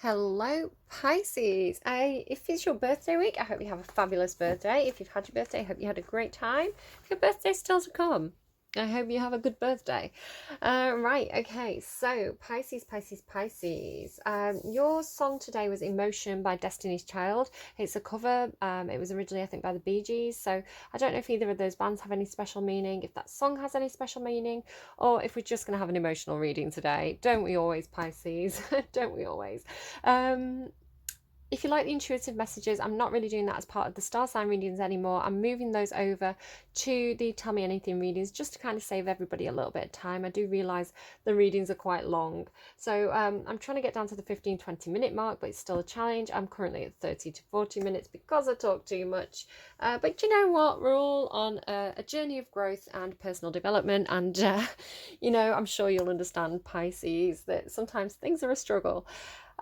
Hello, Pisces. If it's your birthday week, I hope you have a fabulous birthday. If you've had your birthday, I hope you had a great time. If your birthday's still to come, I hope you have a good birthday. Right, okay, so Pisces, Pisces, Pisces. Your song today was Emotion by Destiny's Child. It's a cover. It was originally, I think, by the Bee Gees. So I don't know if either of those bands have any special meaning, if that song has any special meaning, or if we're just going to have an emotional reading today. Don't we always, Pisces? Don't we always? If you like the intuitive messages, I'm not really doing that as part of the star sign readings anymore. I'm moving those over to the Tell Me Anything readings just to kind of save everybody a little bit of time. I do realise the readings are quite long. So I'm trying to get down to the 15-20 minute mark, but it's still a challenge. I'm currently at 30 to 40 minutes because I talk too much. But you know what? We're all on a journey of growth and personal development. And, I'm sure you'll understand, Pisces, that sometimes things are a struggle.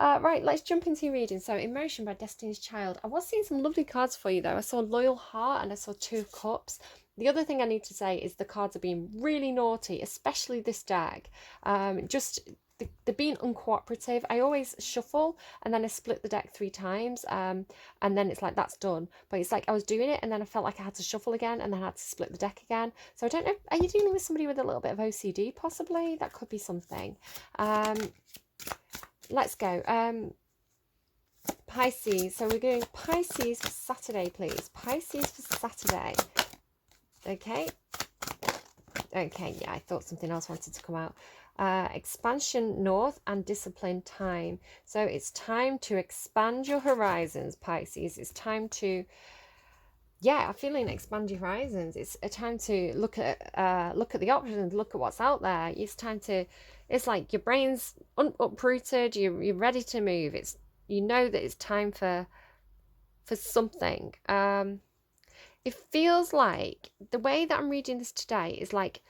Right, let's jump into your reading. So, Emotion by Destiny's Child. I was seeing some lovely cards for you, though. I saw Loyal Heart and I saw Two of Cups. The other thing I need to say is the cards are being really naughty, especially this deck. They're being uncooperative. I always shuffle and then I split the deck 3 times, and then it's like that's done. But it's like I was doing it and then I felt like I had to shuffle again and then I had to split the deck again. So I don't know. Are you dealing with somebody with a little bit of OCD? Possibly. That could be something. Let's go. Pisces. So we're going Pisces for Saturday, please. Pisces for Saturday. Okay. Okay, yeah, I thought something else wanted to come out. Expansion north and discipline time. So it's time to expand your horizons, Pisces. It's time to, yeah, I'm feeling expand your horizons. It's a time to look at the options, look at what's out there. It's time to, it's like your brain's uprooted, you're ready to move. It's, you know that it's time for something. It feels like the way that I'm reading this today is like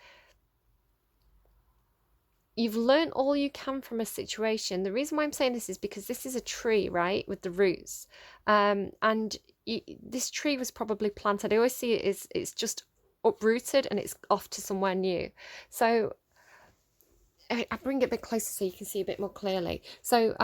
you've learned all you can from a situation. The reason why I'm saying this is because this is a tree, right, with the roots, and this tree was probably planted. I always see it as it's just uprooted and it's off to somewhere new. So I bring it a bit closer so you can see a bit more clearly. So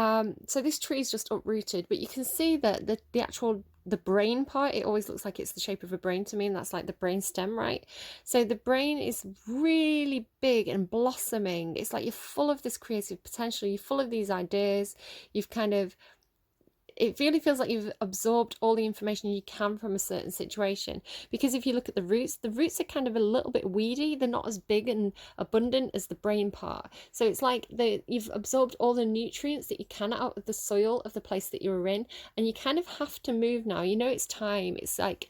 so this tree is just uprooted, but you can see that the actual the brain part, it always looks like it's the shape of a brain to me, and that's like the brain stem, right? So the brain is really big and blossoming. It's like you're full of this creative potential, you're full of these ideas, you've kind of, it really feels like you've absorbed all the information you can from a certain situation. Because if you look at the roots are kind of a little bit weedy. They're not as big and abundant as the brain part. So it's like you've absorbed all the nutrients that you can out of the soil of the place that you're in, and you kind of have to move now. You know it's time. It's like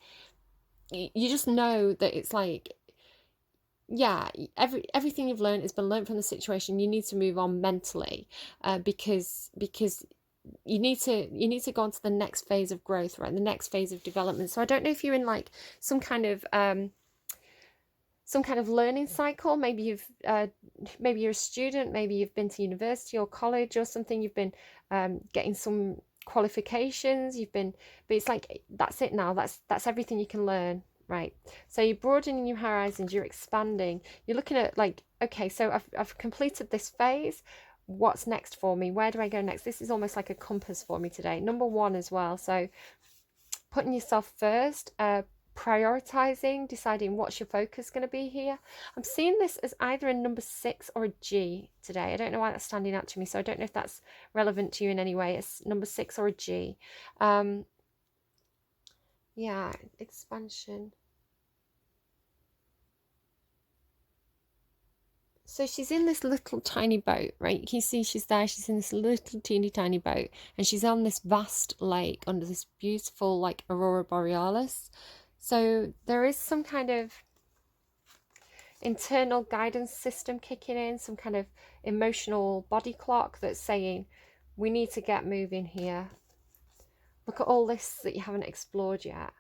you just know that it's like, yeah, everything you've learned has been learned from the situation. You need to move on mentally, because you need to go on to the next phase of growth, right? The next phase of development. So I don't know if you're in like some kind of learning cycle. Maybe you're a student, maybe you've been to university or college or something, you've been getting some qualifications, but it's like that's it now, that's everything you can learn, right? So you're broadening your horizons, you're expanding, you're looking at like, okay, so I've completed this phase. What's next for me? Where do I go next? This is almost like a compass for me today. Number 1 as well. So putting yourself first, prioritizing, deciding what's your focus going to be here. I'm seeing this as either a number 6 or a G today. I don't know why that's standing out to me, so I don't know if that's relevant to you in any way. It's number 6 or a G. Yeah, expansion. So she's in this little tiny boat, right? You can see she's there. She's in this little teeny tiny boat, and she's on this vast lake under this beautiful like aurora borealis. So there is some kind of internal guidance system kicking in, some kind of emotional body clock that's saying, we need to get moving here. Look at all this that you haven't explored yet.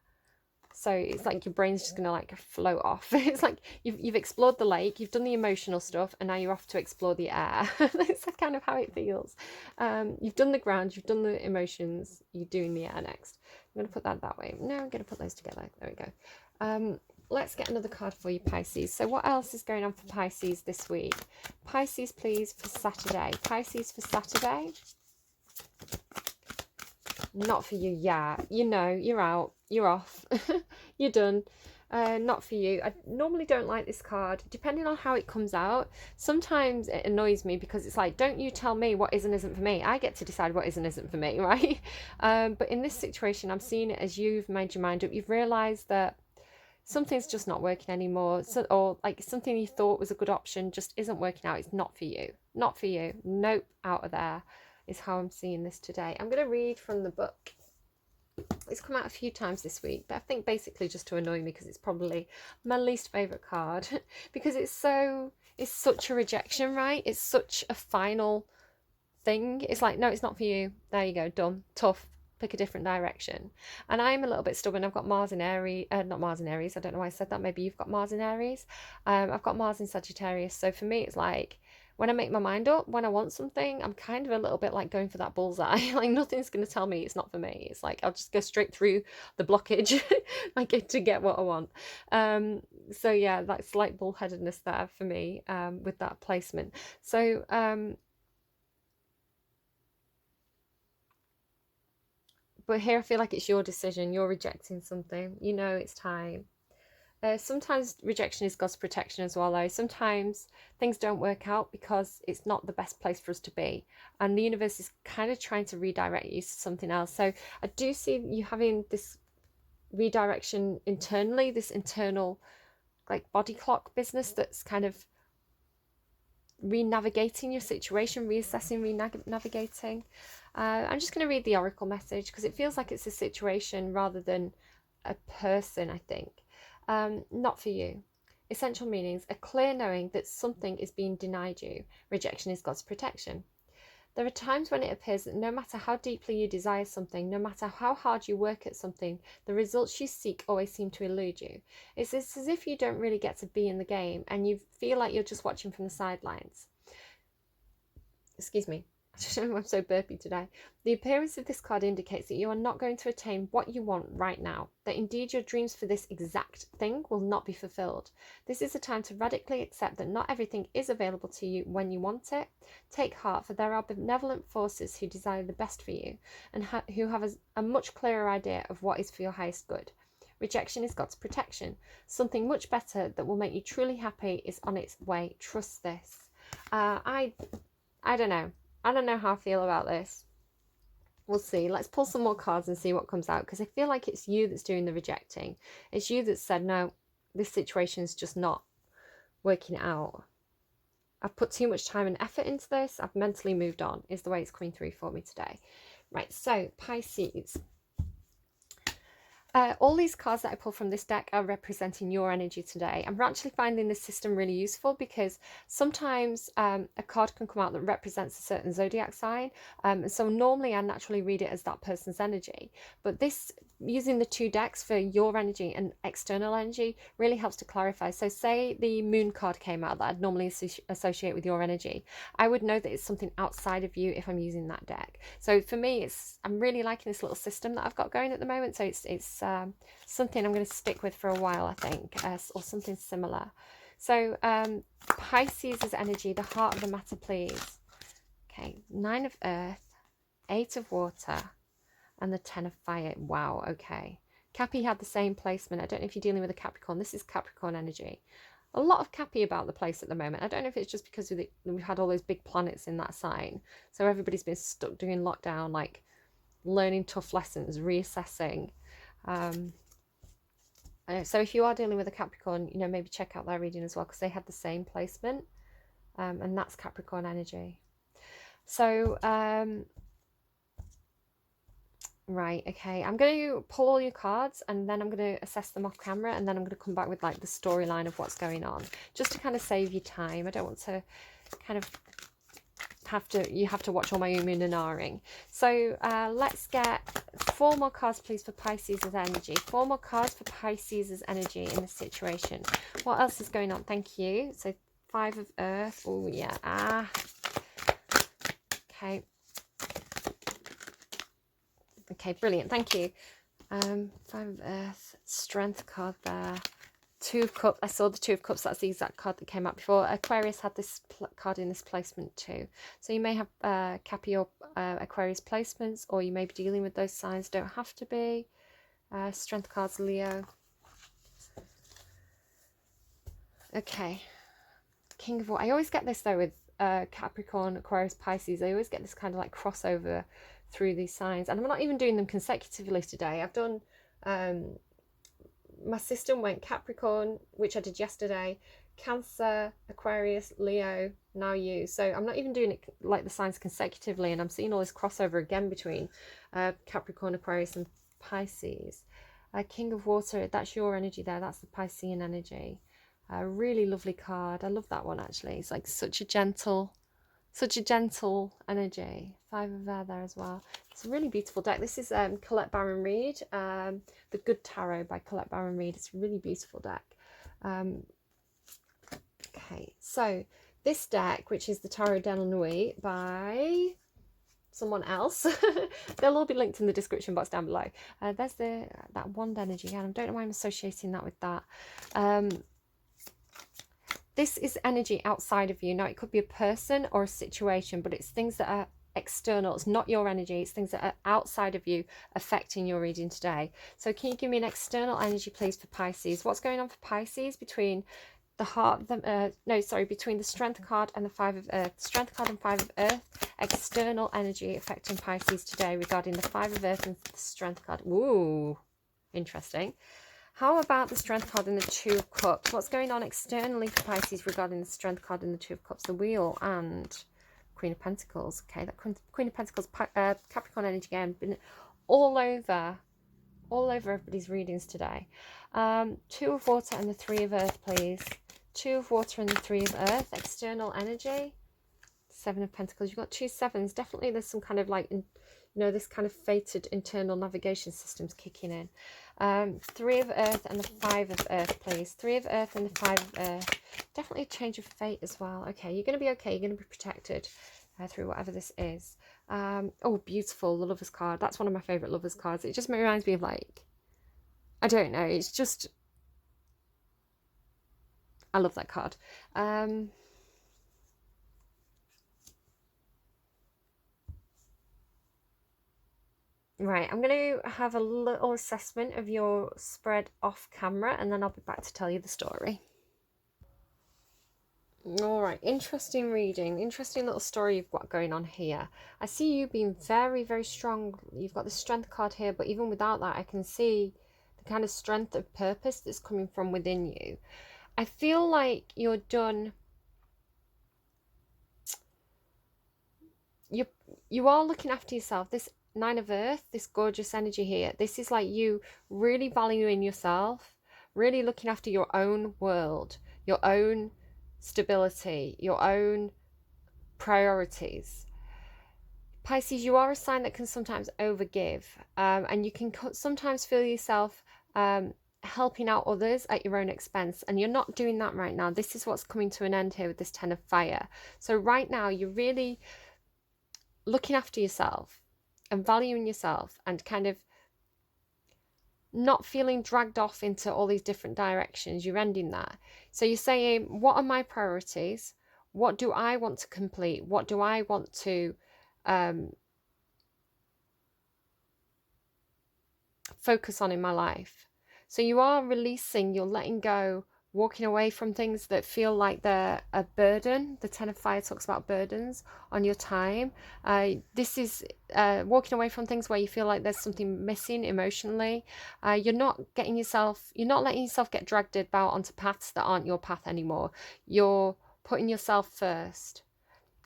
So it's like your brain's just going to like float off. It's like you've explored the lake, you've done the emotional stuff, and now you're off to explore the air. That's kind of how it feels. You've done the ground, you've done the emotions, you're doing the air next. I'm going to put that way. No, I'm going to put those together. There we go. Let's get another card for you, Pisces. So what else is going on for Pisces this week? Pisces, please, for Saturday. Pisces for Saturday. Not for you. Yeah, you know, you're out, you're off, you're done. Not for you. I normally don't like this card, depending on how it comes out. Sometimes it annoys me because it's like, don't you tell me what is and isn't for me. I get to decide what is and isn't for me, right? But in this situation, I'm seeing it as you've made your mind up. You've realised that something's just not working anymore. So, or like something you thought was a good option just isn't working out. It's not for you. Not for you. Nope, out of there is how I'm seeing this today. I'm going to read from the book. It's come out a few times this week, but I think basically just to annoy me because it's probably my least favourite card because it's such a rejection, right? It's such a final thing. It's like, no, it's not for you. There you go, done. Tough. Pick a different direction. And I'm a little bit stubborn. I've got Mars in Aries, not Mars in Aries. I don't know why I said that. Maybe you've got Mars in Aries. I've got Mars in Sagittarius. So for me, it's like, when I make my mind up, when I want something, I'm kind of a little bit like going for that bullseye. Like nothing's going to tell me it's not for me. It's like I'll just go straight through the blockage like to get what I want. So yeah, that's slight bullheadedness there for me with that placement. So but here I feel like it's your decision. You're rejecting something. You know it's time. Sometimes rejection is God's protection as well, though. Sometimes things don't work out because it's not the best place for us to be. And the universe is kind of trying to redirect you to something else. So I do see you having this redirection internally, this internal like body clock business that's kind of re-navigating your situation, reassessing, re-navigating. I'm just going to read the oracle message because it feels like it's a situation rather than a person, I think. Not for you. Essential meanings: a clear knowing that something is being denied you. Rejection is God's protection. There are times when it appears that no matter how deeply you desire something, no matter how hard you work at something, the results you seek always seem to elude you. It's as if you don't really get to be in the game and you feel like you're just watching from the sidelines. Excuse me. I'm so burpy today. The appearance of this card indicates that you are not going to attain what you want right now, that indeed your dreams for this exact thing will not be fulfilled. This is a time to radically accept that not everything is available to you when you want it. Take heart, for there are benevolent forces who desire the best for you and who have a much clearer idea of what is for your highest good. Rejection is God's protection. Something much better that will make you truly happy is on its way. Trust this. I don't know. I don't know how I feel about this. We'll see. Let's pull some more cards and see what comes out, because I feel like it's you that's doing the rejecting. It's you that said, no, this situation is just not working out. I've put too much time and effort into this. I've mentally moved on, is the way it's coming through for me today. Right, so Pisces. All these cards that I pull from this deck are representing your energy today. I'm actually finding this system really useful because sometimes a card can come out that represents a certain zodiac sign. So normally I naturally read it as that person's energy. But this, using the two decks for your energy and external energy, really helps to clarify. So say the moon card came out that I'd normally associate with your energy. I would know that it's something outside of you if I'm using that deck. So for me, I'm really liking this little system that I've got going at the moment. So it's something I'm going to stick with for a while, I think, or something similar. So Pisces' energy, the heart of the matter, please. Okay, 9 of earth, 8 of water, and the 10 of fire. Wow, okay. Cappy had the same placement. I don't know if you're dealing with a Capricorn. This is Capricorn energy. A lot of Cappy about the place at the moment. I don't know if it's just because we've had all those big planets in that sign. So everybody's been stuck doing lockdown, like learning tough lessons, reassessing. So if you are dealing with a Capricorn, maybe check out their reading as well, because they had the same placement, and that's Capricorn energy. So right, okay, I'm going to pull all your cards and then I'm going to assess them off camera, and then I'm going to come back with like the storyline of what's going on, just to kind of save you time. I don't want to kind of you have to watch all my umming. So let's get 4 more cards, please, for Pisces' energy. 4 more cards for Pisces' energy in this situation. What else is going on? Thank you. So 5 of earth. Oh yeah. Okay. Okay, brilliant. Thank you. 5 of earth. Strength card there. Two of Cups. I saw the Two of Cups. That's the exact card that came out before. Aquarius had this card in this placement too. So you may have Cappy or Aquarius placements, or you may be dealing with those signs. Don't have to be. Strength cards, Leo. Okay. King of Water. I always get this though with Capricorn, Aquarius, Pisces. I always get this kind of like crossover through these signs. And I'm not even doing them consecutively today. I've done... my system went Capricorn, which I did yesterday, Cancer, Aquarius, Leo, now you. So I'm not even doing it like the signs consecutively, and I'm seeing all this crossover again between Capricorn, Aquarius and Pisces. King of Water, that's your energy there. That's the Piscean energy. Really lovely card. I love that one actually. It's like such a gentle energy. Five of Air there as well. It's a really beautiful deck. This is Collette Baron-Reid, The Good Tarot by Collette Baron-Reid. It's a really beautiful deck. Okay, so this deck, which is the Tarot de la Nuit by someone else, they'll all be linked in the description box down below. There's that wand energy again. I don't know why I'm associating that with that. This is energy outside of you. Now, it could be a person or a situation, but it's things that are external. It's not your energy. It's things that are outside of you affecting your reading today. So can you give me an external energy, please, for Pisces? What's going on for Pisces between the heart, between the Strength card and the Five of Earth? Strength card and Five of Earth. External energy affecting Pisces today regarding the Five of Earth and the Strength card. Ooh, interesting. How about the Strength card and the Two of Cups? What's going on externally for Pisces regarding the Strength card and the Two of Cups? The Wheel and Queen of Pentacles. Okay, that Queen of Pentacles, Capricorn energy again, been all over everybody's readings today. Two of Water and the Three of Earth, please. Two of Water and the Three of Earth. External energy. Seven of Pentacles. You've got two sevens. Definitely there's some kind of like... this kind of fated internal navigation system's kicking in. Three of Earth and the Five of Earth, please. Three of Earth and the Five of Earth. Definitely a change of fate as well. Okay, you're going to be okay. You're going to be protected through whatever this is. Oh, beautiful. The Lover's card. That's one of my favourite Lover's cards. It just reminds me of like... I don't know. It's just... I love that card. Right, I'm going to have a little assessment of your spread off camera, and then I'll be back to tell you the story. All right, interesting reading, interesting little story you've got going on here. I see you being very, very strong. You've got the Strength card here, but even without that, I can see the kind of strength of purpose that's coming from within you. I feel like you're done. You are looking after yourself. This Nine of Earth, this gorgeous energy here, this is like you really valuing yourself, really looking after your own world, your own stability, your own priorities. Pisces, you are a sign that can sometimes overgive, and you can sometimes feel yourself helping out others at your own expense, and you're not doing that right now. This is what's coming to an end here with this Ten of Fire. So right now you're really looking after yourself and valuing yourself and kind of not feeling dragged off into all these different directions. You're ending that. So you're saying, what are my priorities? What do I want to complete? What do I want to focus on in my life? So you are releasing, you're letting go, walking away from things that feel like they're a burden. The Ten of Fire talks about burdens on your time. This is walking away from things where you feel like there's something missing emotionally. You're not letting yourself get dragged about onto paths that aren't your path anymore. You're putting yourself first,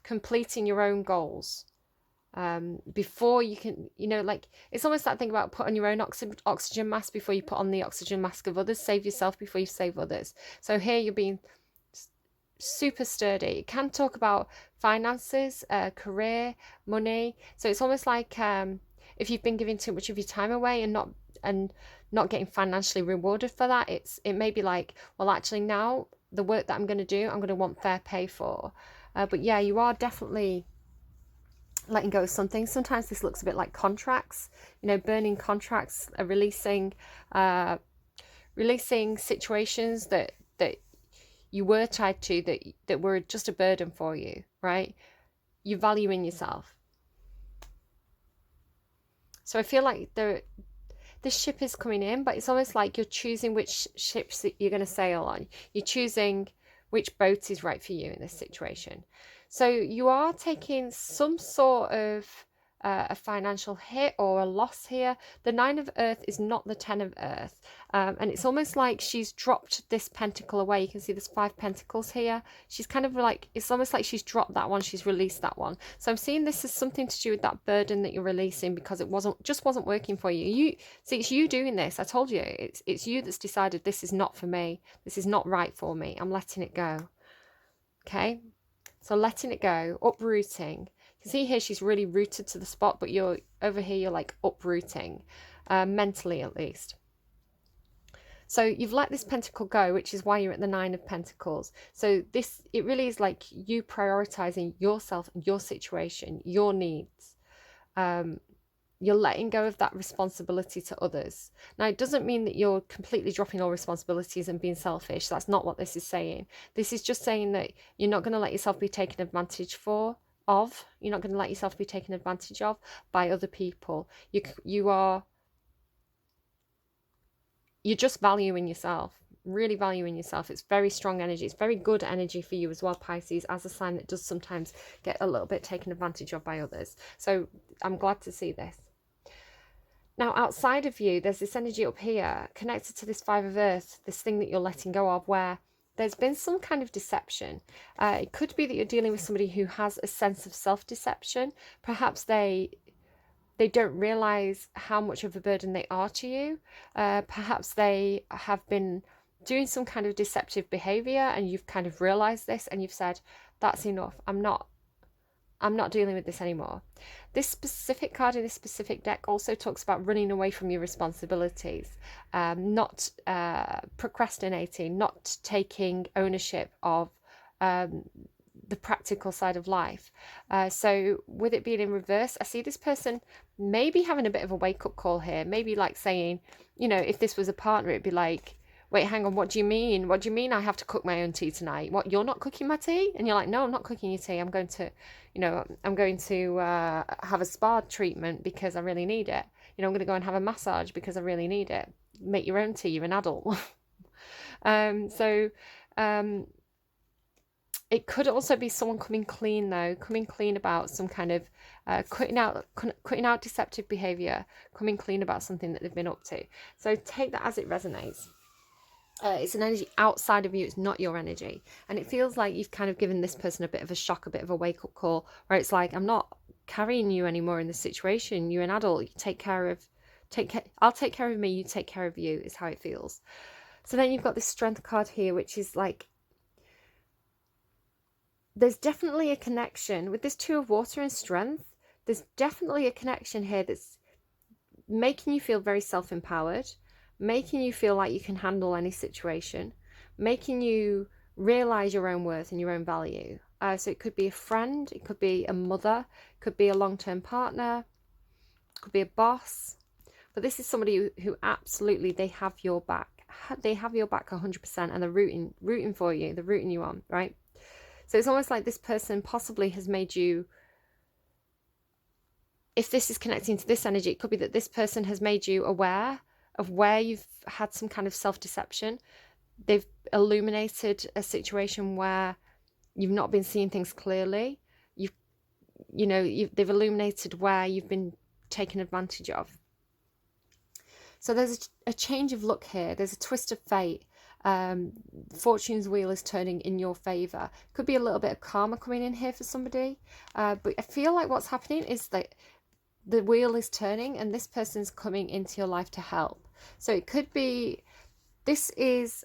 completing your own goals. Before you can, like, it's almost that thing about put on your own oxygen mask before you put on the oxygen mask of others. Save yourself before you save others. So here you're being super sturdy. You can talk about finances, career, money. So it's almost like if you've been giving too much of your time away and not getting financially rewarded for that, it may be like, well, actually now the work that I'm going to do, I'm going to want fair pay for. But yeah, you are definitely letting go of something. Sometimes this looks a bit like contracts, burning contracts, releasing releasing situations that you were tied to, that were just a burden for you, right? You're valuing yourself. So I feel like this ship is coming in, but it's almost like you're choosing which ships that you're going to sail on. You're choosing which boat is right for you in this situation. So you are taking some sort of a financial hit or a loss here. The 9 of Earth is not the 10 of Earth. And it's almost like she's dropped this pentacle away. You can see there's 5 pentacles here. She's kind of like, it's almost like she's dropped that one, she's released that one. So I'm seeing this as something to do with that burden that you're releasing, because it just wasn't working for you. You see, it's you doing this. I told you, it's you that's decided this is not for me. This is not right for me. I'm letting it go. Okay? So letting it go, uprooting. You can see here she's really rooted to the spot, but you're over here, you're like uprooting, mentally at least. So you've let this pentacle go, which is why you're at the 9 of Pentacles. So this, it really is like you prioritizing yourself, your situation, your needs. You're letting go of that responsibility to others. Now, it doesn't mean that you're completely dropping all responsibilities and being selfish. That's not what this is saying. This is just saying that you're not going to let yourself be taken advantage of. You're not going to let yourself be taken advantage of by other people. You're just valuing yourself, really valuing yourself. It's very strong energy. It's very good energy for you as well, Pisces, as a sign that does sometimes get a little bit taken advantage of by others. So I'm glad to see this. Now, outside of you, there's this energy up here connected to this 5 of Earth, this thing that you're letting go of, where there's been some kind of deception. It could be that you're dealing with somebody who has a sense of self-deception. Perhaps they don't realize how much of a burden they are to you. Perhaps they have been doing some kind of deceptive behavior, and you've kind of realized this, and you've said, that's enough. I'm not dealing with this anymore. This specific card in this specific deck also talks about running away from your responsibilities, not procrastinating, not taking ownership of the practical side of life. So with it being in reverse, I see this person maybe having a bit of a wake-up call here, maybe like saying, you know, if this was a partner, it'd be like, wait, hang on, what do you mean? What do you mean I have to cook my own tea tonight? What, you're not cooking my tea? And you're like, no, I'm not cooking your tea. I'm going to, you know, have a spa treatment because I really need it. You know, I'm going to go and have a massage because I really need it. Make your own tea. You're an adult. It could also be someone coming clean, though, coming clean about some kind of cutting out deceptive behavior, coming clean about something that they've been up to. So take that as it resonates. It's an energy outside of you. It's not your energy. And it feels like you've kind of given this person a bit of a shock, a bit of a wake-up call, where it's like, I'm not carrying you anymore in this situation. You're an adult. You I'll take care of me. You take care of you, is how it feels. So then you've got this strength card here, which is like, there's definitely a connection with this 2 of water and strength. There's definitely a connection here that's making you feel very self-empowered, making you feel like you can handle any situation, making you realize your own worth and your own value. So it could be a friend, it could be a mother, it could be a long-term partner, it could be a boss. But this is somebody who absolutely, they have your back. They have your back 100%, and they're rooting for you. They're rooting you on, right? So it's almost like this person possibly has made you, if this is connecting to this energy, it could be that this person has made you aware of where you've had some kind of self-deception. They've illuminated a situation where you've not been seeing things clearly. They've illuminated where you've been taken advantage of. So there's a change of luck here. There's a twist of fate. Fortune's wheel is turning in your favor. Could be a little bit of karma coming in here for somebody. But I feel like what's happening is that the wheel is turning and this person's coming into your life to help. So it could be, this is,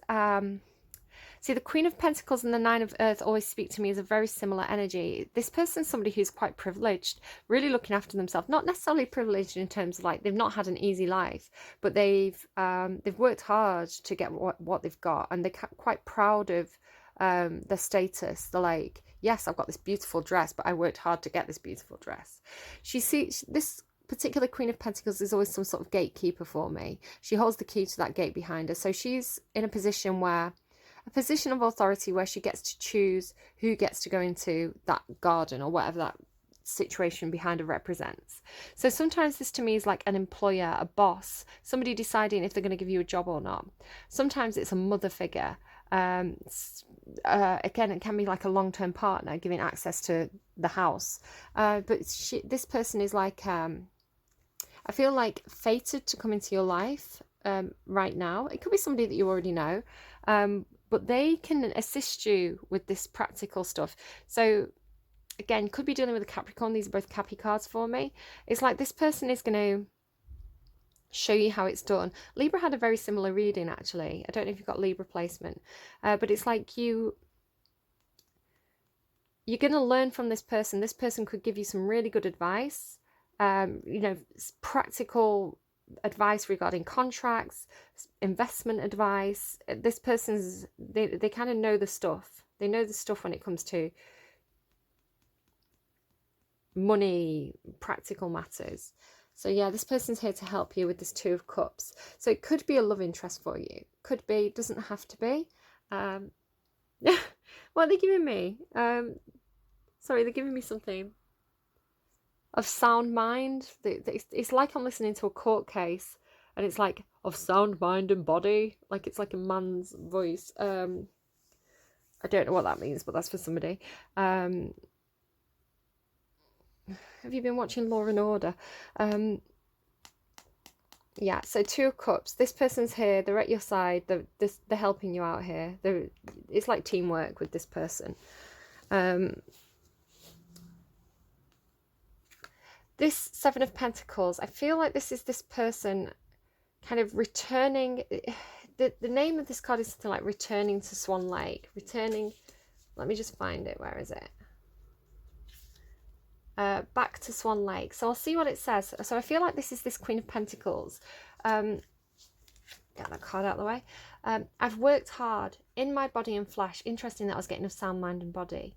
see, the Queen of Pentacles and the 9 of Earth always speak to me as a very similar energy. This person's somebody who's quite privileged, really looking after themselves. Not necessarily privileged in terms of like they've not had an easy life, but they've worked hard to get what they've got, and they're quite proud of their status. They're like, yes, I've got this beautiful dress, but I worked hard to get this beautiful dress. She sees this particular Queen of Pentacles is always some sort of gatekeeper for me. She holds the key to that gate behind her. So she's in a position of authority where she gets to choose who gets to go into that garden or whatever that situation behind her represents. So sometimes this to me is like an employer, a boss, somebody deciding if they're going to give you a job or not. Sometimes it's a mother figure. Again, it can be like a long-term partner giving access to the house. But this person is like, I feel like fated to come into your life right now. It could be somebody that you already know, but they can assist you with this practical stuff. So again, could be dealing with a Capricorn. These are both Cappy cards for me. It's like this person is going to show you how it's done. Libra had a very similar reading, actually. I don't know if you've got Libra placement, but it's like you're going to learn from this person. This person could give you some really good advice, you know, practical advice regarding contracts, investment advice. This person's, they kind of know the stuff. They know the stuff when it comes to money, practical matters. So yeah, this person's here to help you with this Two of Cups. So it could be a love interest for you. Could be, doesn't have to be. What are they giving me? Sorry, they're giving me something of sound mind. It's like I'm listening to a court case, and it's like of sound mind and body. Like it's like a man's voice. I don't know what that means, but that's for somebody. Have you been watching Law and Order? Yeah, so Two of Cups. This person's here. They're at your side. They're helping you out here. It's like teamwork with this person. This Seven of Pentacles. I feel like this is this person kind of returning. The name of this card is something like returning to Swan Lake. Returning. Let me just find it. Where is it? Back to Swan Lake. So I'll see what it says. So I feel like this is this Queen of Pentacles. Get that card out of the way. I've worked hard in my body and flesh. Interesting that I was getting a sound mind and body.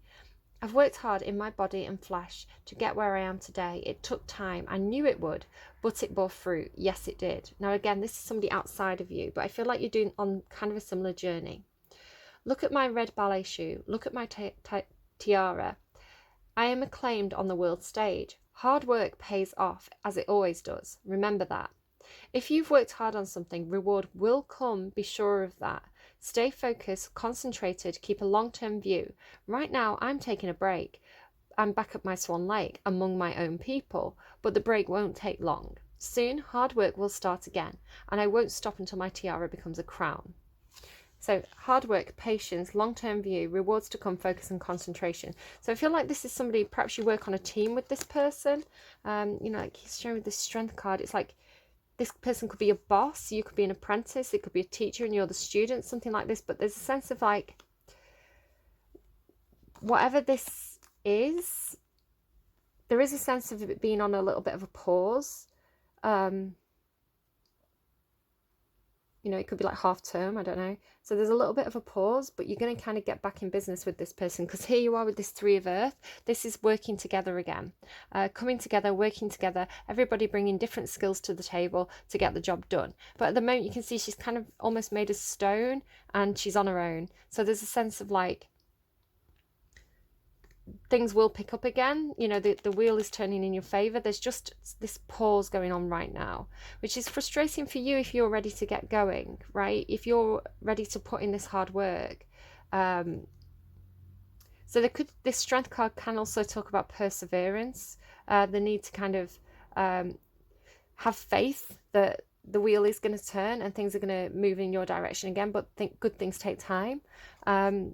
I've worked hard in my body and flesh to get where I am today. It took time. I knew it would, but it bore fruit. Yes, it did. Now again, this is somebody outside of you, but I feel like you're doing on kind of a similar journey. Look at my red ballet shoe. Look at my tiara. I am acclaimed on the world stage. Hard work pays off, as it always does. Remember that. If you've worked hard on something, reward will come, be sure of that. Stay focused, concentrated, keep a long-term view. Right now, I'm taking a break. I'm back at my Swan Lake, among my own people, but the break won't take long. Soon, hard work will start again, and I won't stop until my tiara becomes a crown. So hard work, patience, long-term view, rewards to come, focus and concentration. So I feel like this is somebody, perhaps you work on a team with this person. You know, like he's showing this strength card. It's like this person could be a boss, you could be an apprentice, it could be a teacher and you're the student, something like this. But there's a sense of like, whatever this is, there is a sense of it being on a little bit of a pause. You know, it could be like half term, I don't know. So there's a little bit of a pause, but you're going to kind of get back in business with this person, because here you are with this Three of Earth. This is working together again, coming together, working together, everybody bringing different skills to the table to get the job done. But at the moment you can see she's kind of almost made of stone and she's on her own. So there's a sense of like, things will pick up again. You know, the wheel is turning in your favor. There's just this pause going on right now, which is frustrating for you if you're ready to get going, right? If you're ready to put in this hard work. So this strength card can also talk about perseverance, the need to kind of have faith that the wheel is going to turn and things are going to move in your direction again, but good things take time.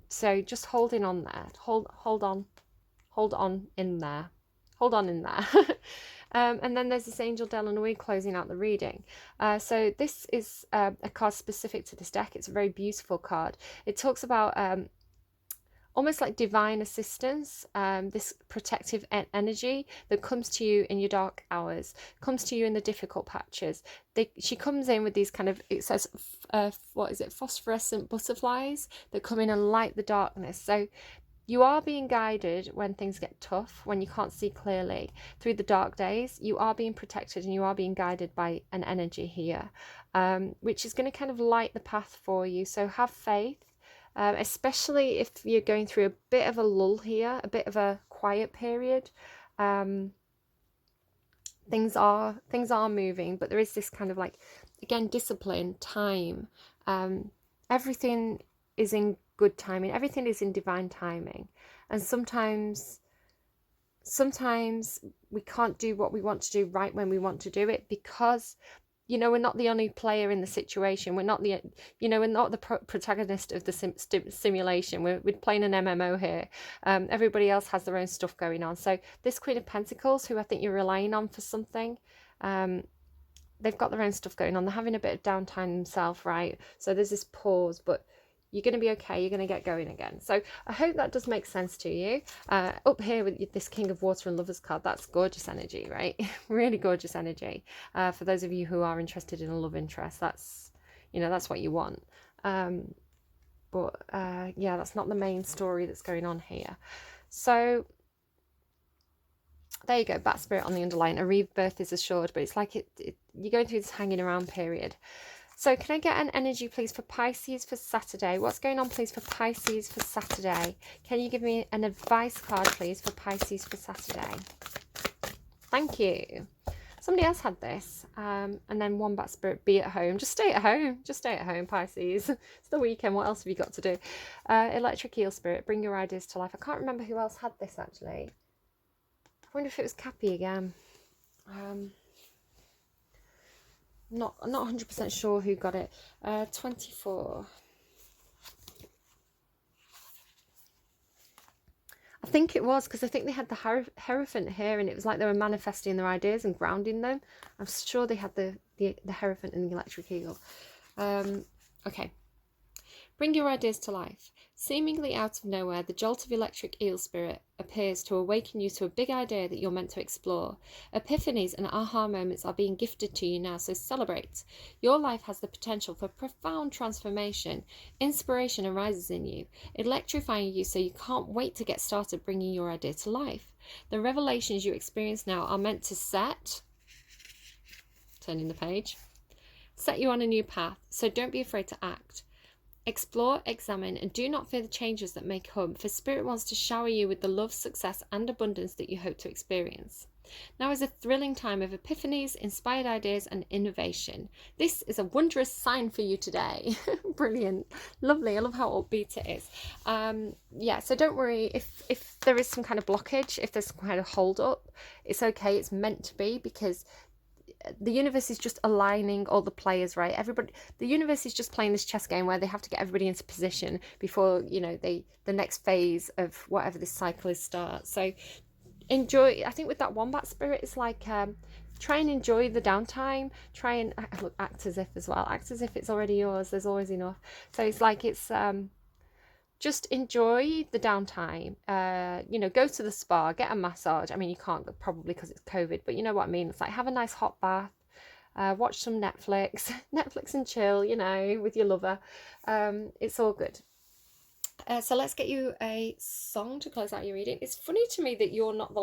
So just holding on there, hold on in there. And then there's this Angel Delanoë closing out the reading. So this is a card specific to this deck. It's a very beautiful card. It talks about almost like divine assistance, this protective energy that comes to you in your dark hours, comes to you in the difficult patches. She comes in with these kind of, it says, what is it, phosphorescent butterflies that come in and light the darkness. So You are being guided when things get tough, when you can't see clearly. Through the dark days, you are being protected and you are being guided by an energy here, which is going to kind of light the path for you. So have faith, especially if you're going through a bit of a lull here, a bit of a quiet period. Things are moving, but there is this kind of like, again, discipline, time. Everything is in good timing. Everything is in divine timing. And sometimes we can't do what we want to do right when we want to do it, because, you know, we're not the only player in the situation. We're not the, you know, we're not the protagonist of the simulation. We're playing an MMO here. Everybody else has their own stuff going on. So this Queen of Pentacles, who I think you're relying on for something, they've got their own stuff going on. They're having a bit of downtime themselves, right? So there's this pause, but you're going to be okay. You're going to get going again. So I hope that does make sense to you. Up here with this King of Water and Lovers card, that's gorgeous energy, right? Really gorgeous energy. For those of you who are interested in a love interest, that's, you know, that's what you want. But yeah, that's not the main story that's going on here. So there you go, Bat Spirit on the underline. A rebirth is assured, but it's like you're going through this hanging around period. So can I get an energy, please, for Pisces for Saturday? What's going on, please, for Pisces for Saturday? Can you give me an advice card, please, for Pisces for Saturday? Thank you. Somebody else had this. And then one Bat Spirit, be at home. Just stay at home. Just stay at home, Pisces. It's the weekend. What else have you got to do? Electric Eel Spirit, bring your ideas to life. I can't remember who else had this, actually. I wonder if it was Cappy again. Not 100% sure who got it. 24. I think it was, because I think they had the Hierophant here, and it was like they were manifesting their ideas and grounding them. I'm sure they had the Hierophant and the Electric Eagle. Okay. Bring your ideas to life. Seemingly out of nowhere, the jolt of electric eel spirit appears to awaken you to a big idea that you're meant to explore. Epiphanies and aha moments are being gifted to you now, so celebrate. Your life has the potential for profound transformation. Inspiration arises in you, electrifying you so you can't wait to get started bringing your idea to life. The revelations you experience now are meant to turning the page, set you on a new path, so don't be afraid to act. Explore, examine, and do not fear the changes that may come, for Spirit wants to shower you with the love, success, and abundance that you hope to experience. Now is a thrilling time of epiphanies, inspired ideas, and innovation. This is a wondrous sign for you today. Brilliant. Lovely. I love how upbeat it is. Yeah, so don't worry if there is some kind of blockage, if there's some kind of hold up, it's okay. It's meant to be, because the universe is just aligning all the players, right? The universe is just playing this chess game where they have to get everybody into position before, you know, the next phase of whatever this cycle is starts. So enjoy. I think with that Wombat Spirit, it's like try and enjoy the downtime. Try and act as if as well. Act as if it's already yours. There's always enough. So it's like just enjoy the downtime. You know, go to the spa, get a massage. I mean, you can't probably because it's COVID, but you know what I mean. It's like have a nice hot bath, watch some Netflix and chill, you know, with your lover. It's all good. So let's get you a song to close out your reading. It's funny to me that you're not the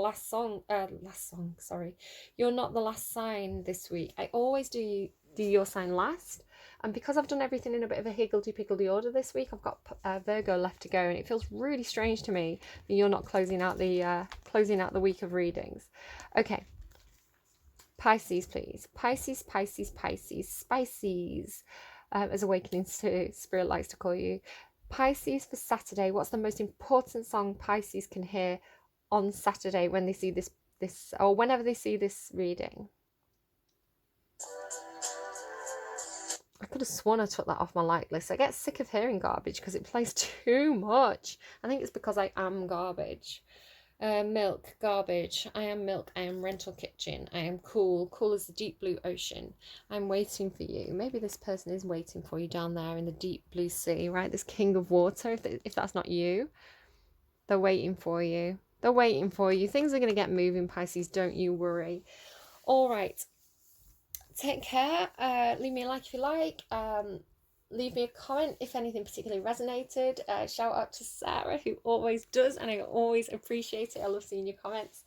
you're not the last sign this week. I always do your sign last. And because I've done everything in a bit of a higgledy-piggledy order this week, I've got Virgo left to go, and it feels really strange to me that you're not closing out the week of readings. Okay, Pisces, please. Pisces, Pisces, Pisces, Spices, as Awakenings to Spirit likes to call you. Pisces for Saturday. What's the most important song Pisces can hear on Saturday when they see this or whenever they see this reading? I could have sworn I took that off my like list. I get sick of hearing garbage because it plays too much. I think it's because I am garbage. Milk, garbage. I am milk. I am rental kitchen. I am cool as the deep blue ocean. I'm waiting for you. Maybe this person is waiting for you down there in the deep blue sea, right? This king of water, if that's not you. They're waiting for you. They're waiting for you. Things are going to get moving, Pisces. Don't you worry. All right. Take care. Leave me a like if you like. leave me a comment if anything particularly resonated. Shout out to Sarah, who always does, and I always appreciate it. I love seeing your comments.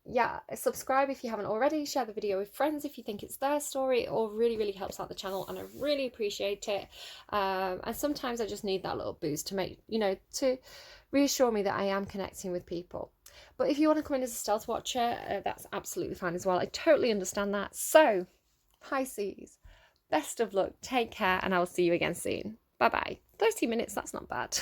Yeah, subscribe if you haven't already. Share the video with friends if you think it's their story. It all really helps out the channel, and I really appreciate it. And sometimes I just need that little boost to make, you know, to reassure me that I am connecting with people. But if you want to come in as a stealth watcher, that's absolutely fine as well. I totally understand that. So, Pisces, best of luck, take care, and I will see you again soon. Bye bye. 30 minutes, that's not bad.